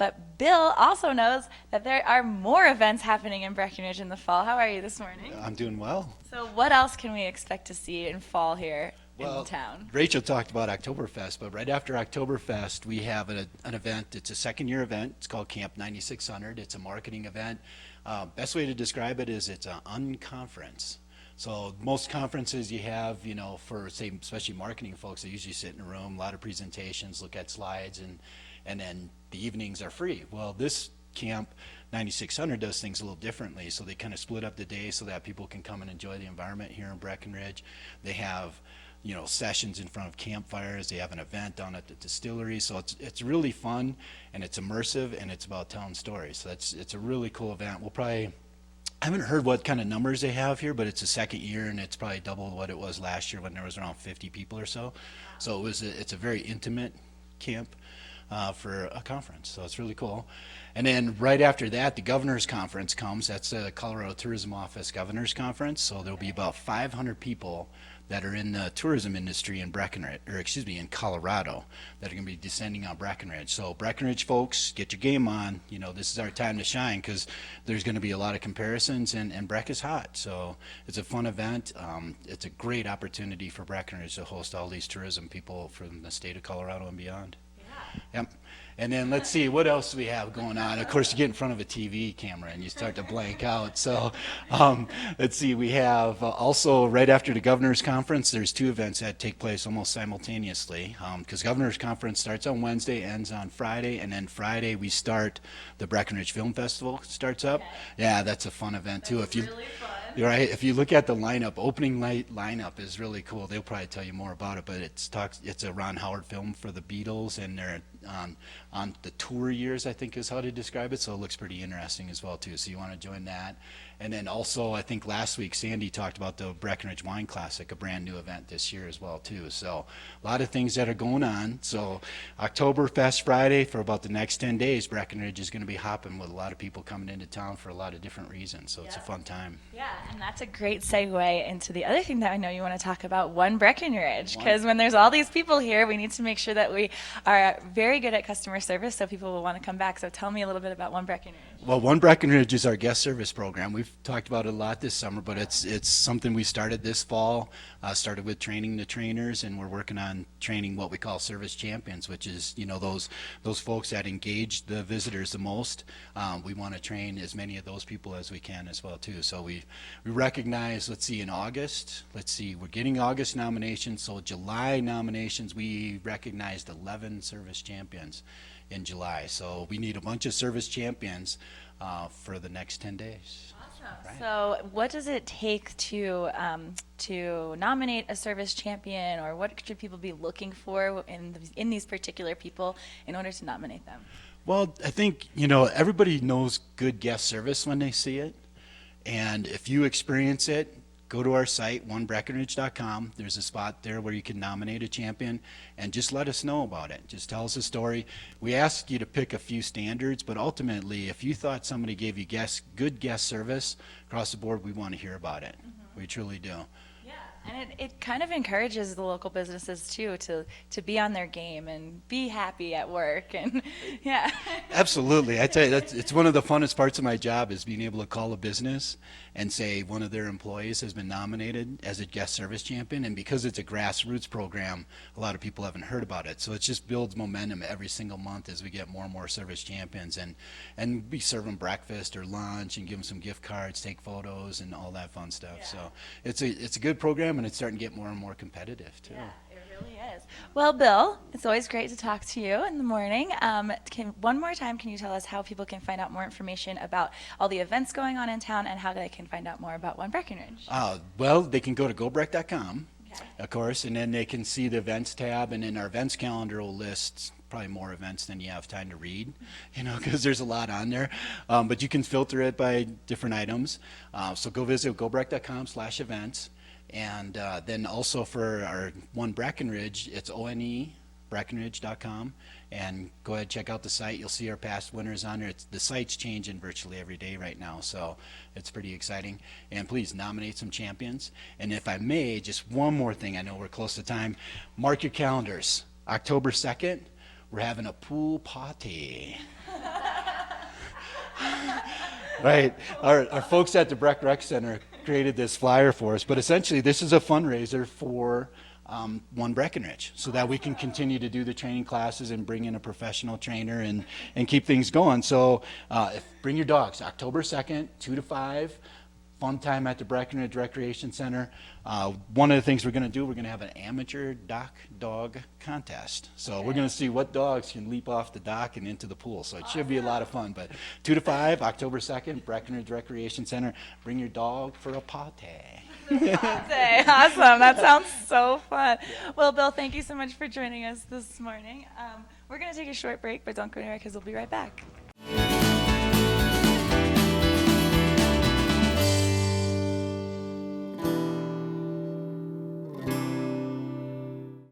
But Bill also knows that there are more events happening in Breckenridge in the fall. How are you this morning? I'm doing well. So what else can we expect to see in fall here in town? Rachel talked about Oktoberfest, but right after Oktoberfest, we have an event. It's a second-year event. It's called Camp 9600. It's a marketing event. Best way to describe it is it's an unconference. So most conferences you have, for say, especially marketing folks, they usually sit in a room, a lot of presentations, look at slides, and then the evenings are free. Well, this Camp 9600 does things a little differently. So they kind of split up the day so that people can come and enjoy the environment here in Breckenridge. They have sessions in front of campfires. They have an event down at the distillery. So it's really fun, and it's immersive, and it's about telling stories. So it's a really cool event. I haven't heard what kind of numbers they have here, but it's a second year, and it's probably double what it was last year when there was around 50 people or so. So it's a very intimate camp for a conference. So it's really cool. And then right after that, the Governor's Conference comes. That's the Colorado Tourism Office Governor's Conference. So there'll be about 500 people that are in the tourism industry in in Colorado, that are going to be descending on Breckenridge. So Breckenridge folks, get your game on. This is our time to shine, because there's going to be a lot of comparisons, and Breck is hot. So it's a fun event. It's a great opportunity for Breckenridge to host all these tourism people from the state of Colorado and beyond. Yeah. Yep. And then let's see what else we have going on. Of course, you get in front of a TV camera and you start to blank out. So let's see. We have also right after the Governor's Conference, there's two events that take place almost simultaneously, because Governor's Conference starts on Wednesday, ends on Friday, and then Friday we start the Breckenridge Film Festival starts up. Okay. Yeah, that's a fun event too. That's really fun. Right, if you look at the lineup, opening night lineup is really cool. They'll probably tell you more about it, but it's a Ron Howard film for the Beatles, and they're on the tour years, I think is how to describe it. So it looks pretty interesting as well too. So you want to join that. And then also, I think last week Sandy talked about the Breckenridge Wine Classic, a brand new event this year as well too. So a lot of things that are going on. So Oktoberfest Friday, for about the next 10 days, Breckenridge is going to be hopping with a lot of people coming into town for a lot of different reasons. So it's a fun time. Yeah, and that's a great segue into the other thing that I know you want to talk about, One Breckenridge. Because when there's all these people here, we need to make sure that we are very good at customer service so people will want to come back. So tell me a little bit about One Breckenridge. Well, One Breckenridge is our guest service program. We've talked about it a lot this summer, but it's something we started this fall. Started with training the trainers, and we're working on training what we call service champions, which is those folks that engage the visitors the most. We want to train as many of those people as we can as well too. So we recognize, in August, we're getting August nominations. So July nominations, we recognized 11 service champions in July. So we need a bunch of service champions for the next 10 days. Awesome. Right. So what does it take to nominate a service champion, or what should people be looking for in these particular people in order to nominate them? Well, I think, everybody knows good guest service when they see it. And if you experience it, go to our site, onebreckenridge.com. There's a spot there where you can nominate a champion, and just let us know about it. Just tell us a story. We ask you to pick a few standards, but ultimately, if you thought somebody gave you good guest service across the board, we want to hear about it. Mm-hmm. We truly do. And it kind of encourages the local businesses too to be on their game and be happy at work, and yeah. Absolutely. I tell you, it's one of the funnest parts of my job, is being able to call a business and say one of their employees has been nominated as a guest service champion. And because it's a grassroots program, a lot of people haven't heard about it. So it just builds momentum every single month as we get more and more service champions, and we serve them breakfast or lunch and give them some gift cards, take photos, and all that fun stuff. Yeah. So it's a good program, and it's starting to get more and more competitive too. Yeah, it really is. Well, Bill, it's always great to talk to you in the morning. One more time, can you tell us how people can find out more information about all the events going on in town, and how they can find out more about One Breckenridge? Well, they can go to gobrec.com, okay, of course, and then they can see the events tab, and then our events calendar will list probably more events than you have time to read, because there's a lot on there. But you can filter it by different items. So go visit gobrec.com/events. And then also for our One Breckenridge, it's onebreckenridge.com. And go ahead and check out the site. You'll see our past winners on there. The site's changing virtually every day right now, so it's pretty exciting. And please nominate some champions. And if I may, just one more thing. I know we're close to time. Mark your calendars. October 2nd, we're having a pool party. Right. Our folks at the Breck Rec Center created this flyer for us, but essentially this is a fundraiser for One Breckenridge, so that we can continue to do the training classes and bring in a professional trainer and keep things going. So bring your dogs, October 2nd, 2 to 5. Fun time at the Breckenridge Recreation Center. One of the things we're going to do, we're going to have an amateur dock dog contest. So we're going to see what dogs can leap off the dock and into the pool. So it should be a lot of fun. But 2 to 5, October 2nd, Breckenridge Recreation Center. Bring your dog for a potty. Awesome. That sounds so fun. Well, Bill, thank you so much for joining us this morning. We're going to take a short break, but don't go anywhere because we'll be right back.